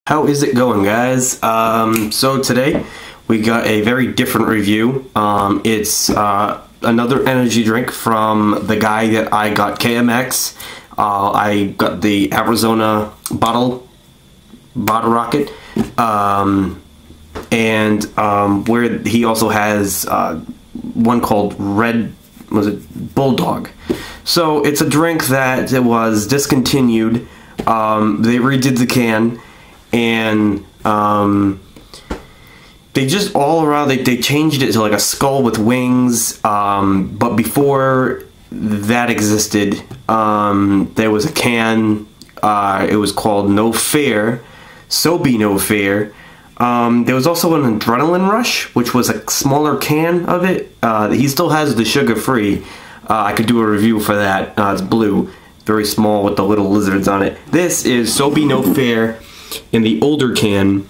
How is it going, guys? So today we got a very different review. It's another energy drink from the guy that I got, KMX. I got the Arizona bottle rocket, where he also has one called Bulldog. So it's a drink that was discontinued. They redid the can. And they just all around, they changed it to like a skull with wings, but before that existed, there was a can, it was called No Fear, Sobe No Fear. There was also an Adrenaline Rush, which was a smaller can of it. He still has the sugar-free. I could do a review for that. It's blue, very small with the little lizards on it. This is Sobe No Fear in the older can.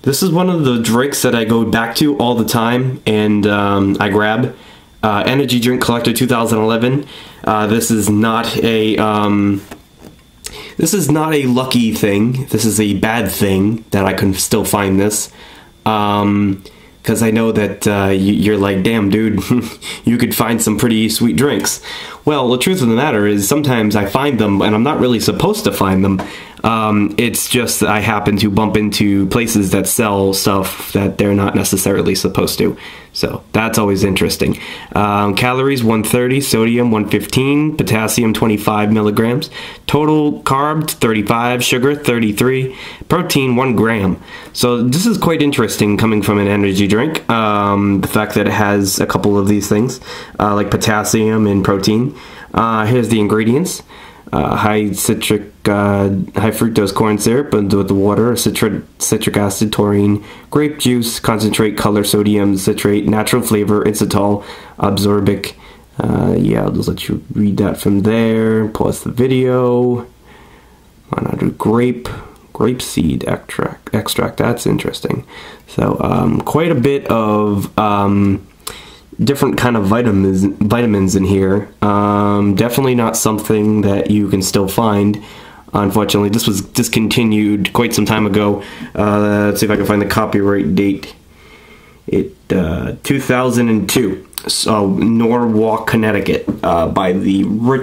This is one of the drinks that I go back to all the time, and I grab. Energy Drink Collector 2011. This is not a lucky thing. This is a bad thing that I can still find this, because I know that you're like, damn, dude, you could find some pretty sweet drinks. Well, the truth of the matter is sometimes I find them and I'm not really supposed to find them. It's just that I happen to bump into places that sell stuff that they're not necessarily supposed to. So that's always interesting. Calories 130, sodium 115, potassium 25 milligrams, total carbs 35, sugar 33, protein 1 gram. So this is quite interesting coming from an energy drink. The fact that it has a couple of these things, like potassium and protein. Here's the ingredients. High fructose corn syrup with the water, citric acid, taurine, grape juice, concentrate, color, sodium, citrate, natural flavor, inositol, absorbic. Yeah, I'll just let you read that from there. Pause the video. Why not do grape seed extract? That's interesting. So quite a bit of different kind of vitamins in here. Definitely not something that you can still find. Unfortunately, this was discontinued quite some time ago. Let's see if I can find the copyright date. 2002. So Norwalk, Connecticut, by the by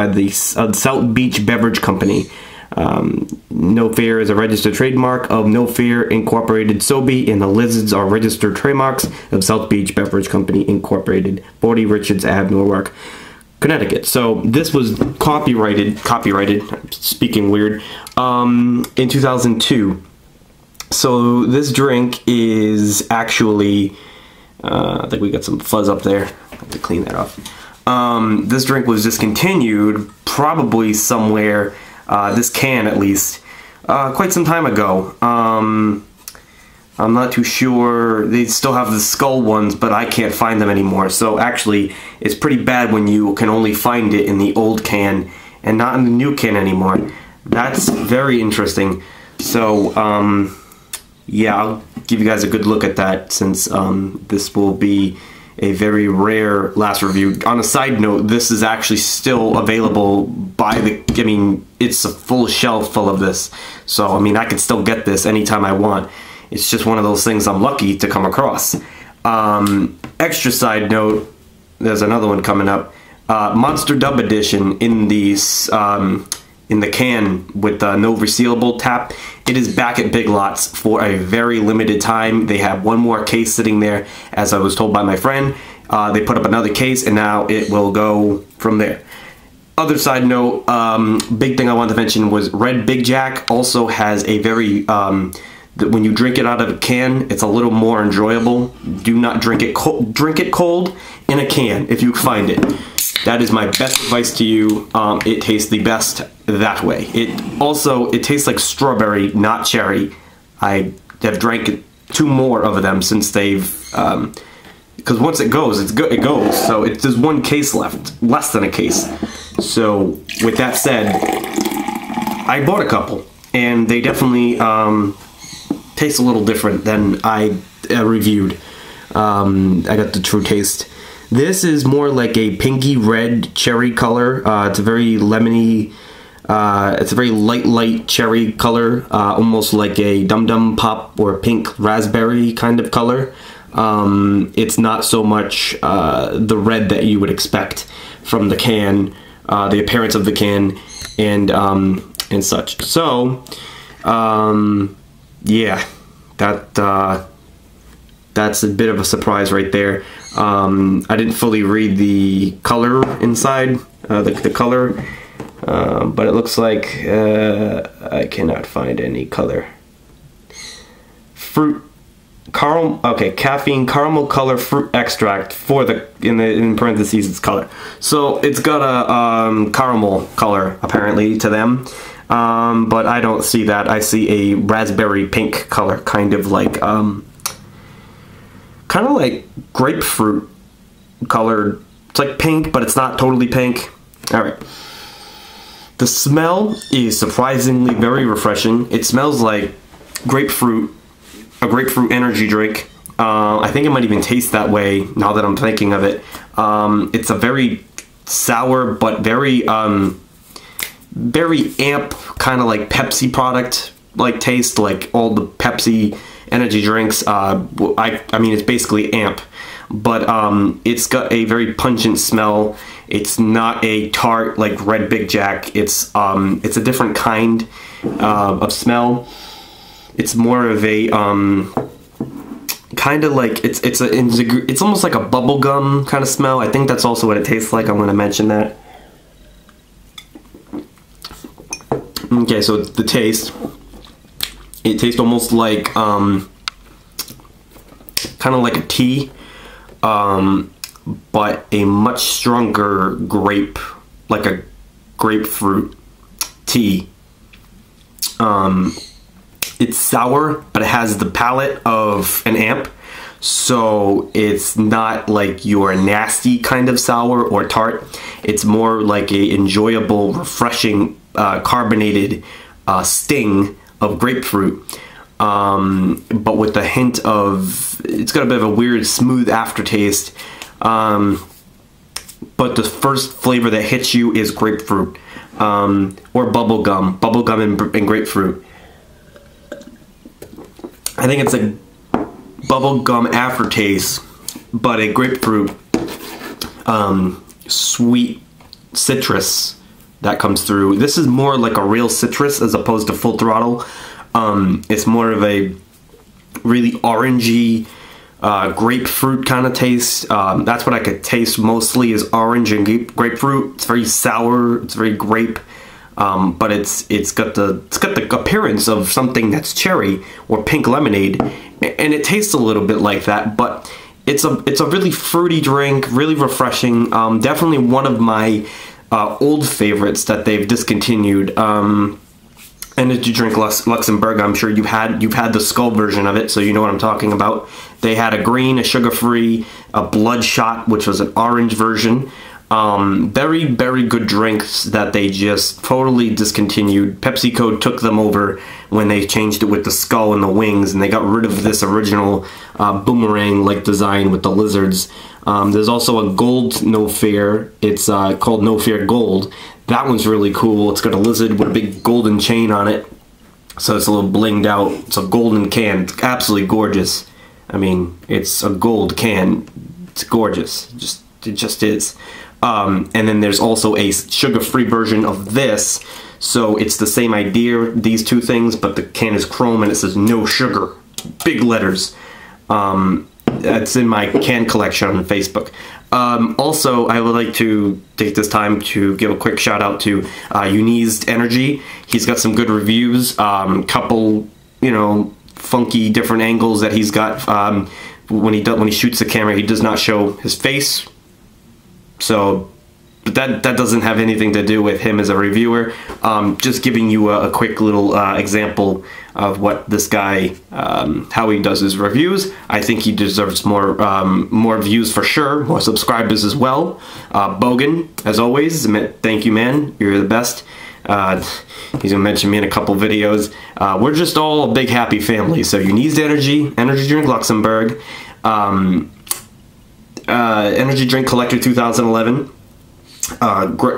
the South Beach Beverage Company. No Fear is a registered trademark of No Fear Incorporated Sobe, and the lizards are registered trademarks of South Beach Beverage Company Incorporated, 40 Richards Ave, Norwalk, Connecticut. So this was copyrighted, speaking weird, in 2002. So this drink is actually, I think we got some fuzz up there. I have to clean that off. This drink was discontinued probably somewhere, this can at least, quite some time ago. I'm not too sure. They still have the skull ones, but I can't find them anymore. So actually, it's pretty bad when you can only find it in the old can and not in the new can anymore. That's very interesting. So, yeah, I'll give you guys a good look at that, since this will be a very rare last review. On a side note, this is actually still available by it's a full shelf full of this. So, I mean, I could still get this anytime I want. It's just one of those things I'm lucky to come across. Extra side note, there's another one coming up. Monster Dub Edition in these, in the can with no resealable tap. It is back at Big Lots for a very limited time. They have one more case sitting there, as I was told by my friend. They put up another case, and now it will go from there. Other side note, big thing I wanted to mention was Red Big Jack also has a very, when you drink it out of a can, it's a little more enjoyable. Do not drink it cold. Drink it cold in a can if you find it. That is my best advice to you. It tastes the best that way. It tastes like strawberry, not cherry. I have drank 2 more of them since they've, because once it goes, it goes. So there's 1 case left, less than a case. So with that said, I bought a couple, and they definitely taste a little different than I reviewed. I got the true taste. This is more like a pinky red cherry color. It's a very lemony It's a very light cherry color, almost like a Dum Dum Pop or pink raspberry kind of color. It's not so much the red that you would expect from the can, the appearance of the can, and such. So, yeah, that's a bit of a surprise right there. I didn't fully read the color inside, the color. But it looks like I cannot find any color. Fruit caramel. Okay, caffeine caramel color fruit extract for the in parentheses it's color. So it's got a caramel color apparently to them, but I don't see that. I see a raspberry pink color, kind of like grapefruit colored. It's like pink, but it's not totally pink. All right. The smell is surprisingly very refreshing. It smells like grapefruit, a grapefruit energy drink. I think it might even taste that way now that I'm thinking of it. It's a very sour but very very amp, kind of like Pepsi product like taste, like all the Pepsi energy drinks. I mean it's basically amp, but it's got a very pungent smell. It's not a tart like Red Big Jack. It's a different kind of smell. It's more of a kind of like it's almost like a bubble gum kind of smell. I think that's also what it tastes like. I'm going to mention that. Okay, so the taste. It tastes almost like kind of like a tea. But a much stronger grape, like a grapefruit tea. It's sour, but it has the palate of an amp, so it's not like your nasty kind of sour or tart. It's more like a enjoyable, refreshing, carbonated sting of grapefruit. But with a hint of, it's got a bit of a weird smooth aftertaste. But the first flavor that hits you is grapefruit, or bubblegum and grapefruit. I think it's a bubblegum aftertaste, but a grapefruit, sweet citrus that comes through. This is more like a real citrus as opposed to Full Throttle. It's more of a really orangey, grapefruit kind of taste. That's what I could taste mostly, is orange and grapefruit. It's very sour. It's very grape, but it's got the appearance of something that's cherry or pink lemonade, and it tastes a little bit like that. But it's a really fruity drink, really refreshing. Definitely one of my old favorites that they've discontinued. Energy drink Luxembourg. I'm sure you've had the skull version of it, so you know what I'm talking about. They had a green, a sugar-free, a bloodshot, which was an orange version. Very, very good drinks that they just totally discontinued. PepsiCo took them over when they changed it with the skull and the wings, and they got rid of this original boomerang-like design with the lizards. There's also a gold No Fear. It's called No Fear Gold. That one's really cool. It's got a lizard with a big golden chain on it, so it's a little blinged out. It's a golden can. It's absolutely gorgeous. I mean, it's a gold can. It's gorgeous. It just is. And then there's also a sugar-free version of this. So it's the same idea, these two things, but the can is chrome and it says no sugar. Big letters. That's in my can collection on Facebook. Also, I would like to take this time to give a quick shout out to Untitled Energy. He's got some good reviews, couple, funky different angles that he's got. When he shoots the camera, he does not show his face. So, but that doesn't have anything to do with him as a reviewer. Just giving you a quick little example of what this guy, how he does his reviews. I think he deserves more views for sure, more subscribers as well. Bogan, as always, thank you, man. You're the best. He's gonna mention me in a couple videos. We're just all a big happy family. So Untitled Energy Drink Luxembourg, Energy Drink Collector 2011.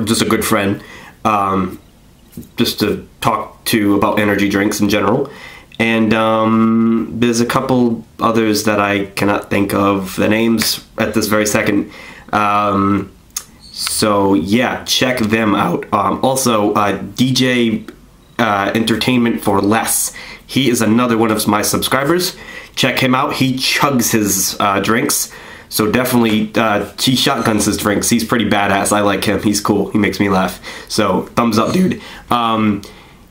Just a good friend. to talk to about energy drinks in general. And there's a couple others that I cannot think of the names at this very second. So yeah, check them out. Also, DJ Entertainment for Less. He is another one of my subscribers. Check him out. He chugs his drinks. So definitely, he shotguns his drinks. He's pretty badass. I like him. He's cool. He makes me laugh. So thumbs up, dude.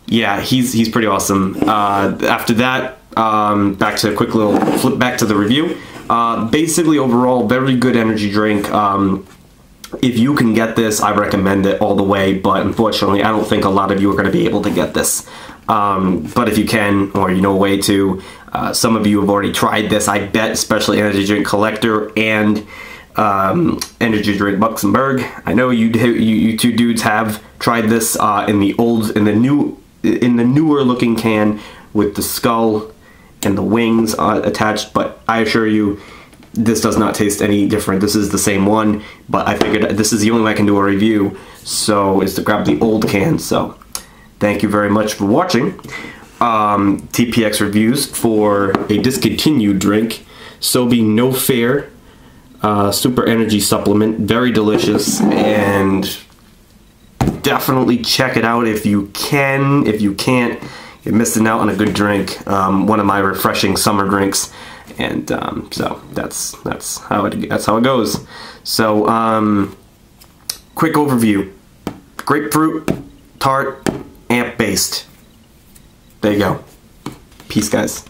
Yeah, he's pretty awesome. After that, back to a quick little flip back to the review. Basically, overall, very good energy drink. If you can get this, I recommend it all the way, but unfortunately, I don't think a lot of you are going to be able to get this. But if you can, or you know a way to, some of you have already tried this, I bet, especially Energy Drink Collector and Energy Drink Luxembourg. I know you two dudes have tried this in the newer looking can with the skull and the wings attached, but I assure you, this does not taste any different. This is the same one, but I figured this is the only way I can do a review, so is to grab the old can. So thank you very much for watching. TPX reviews for a discontinued drink, Sobe No Fair Super Energy Supplement. Very delicious, and definitely check it out if you can. If you can't, you're missing out on a good drink. One of my refreshing summer drinks. And so that's how it goes. So quick overview: grapefruit, tart, amp based. There you go. Peace, guys.